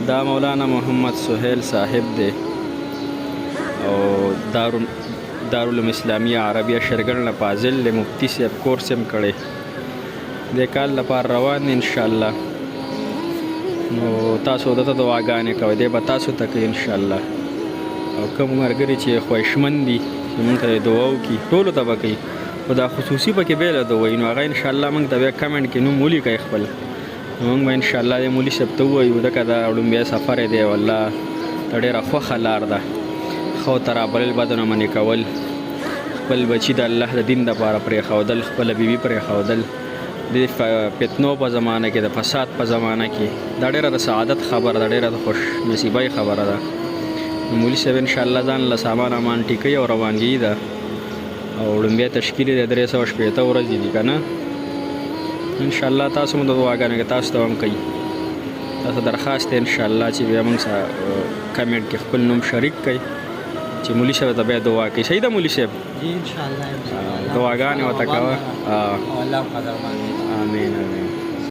دا مولانا محمد سهیل صاحب دی او دارالعلوم اسلامیه عربیه شرګن نه فاضل دی، مفتی صاحب کورس هم کړی د کال لپاره روان دی انشاءالله. نو تاسو دته دعاګانې کوئ، دی به تاسو ته کوي انشاءالله. او کوم ملګري چې خوښمن دي چې موږ ته دعا وکړي ټولو ته به کوي، خو دا خصوصي پکې بیله دعا وایي، نو هغه انشاءالله موږ ته بیا کمنټ کې نوم ولیکئ خپل، نو موږ به انشاءالله د مولي صاحب ته ووایو ځکه دا لومبی سفر دی والله دا ډېره خوښه لار ده، ښو ته رابلل بدو نه منې کول، خپل بچي د الله د دین دپاره پرېښودل، خپله بیبي پرېښودل د فتنو په زمانه کې د فساد په زمانه کې دا ډېره د سعادت خبره ده، ډېره د خوش نصیبۍ خبره ده. مولي صاحب انشاءالله ځان له سامان امان ټیکوي او روانګي ده او لومبی تشکیل یې د 360 ورځې دي که نه. انشاءالله تاسو مو د دعاګانې کې تاسو ته هم کوي، تاسو درخواست دی انشاءالله چې بیا موږ سره کمنټ کې خپل نوم شریک کړئ چې مولي صاحب ته بیا دعا کوي. صحیح ده مولي صاحب؟ جی انشاءالله دعاګانې ورته کوه. الله قدر باندې. آمین آمین.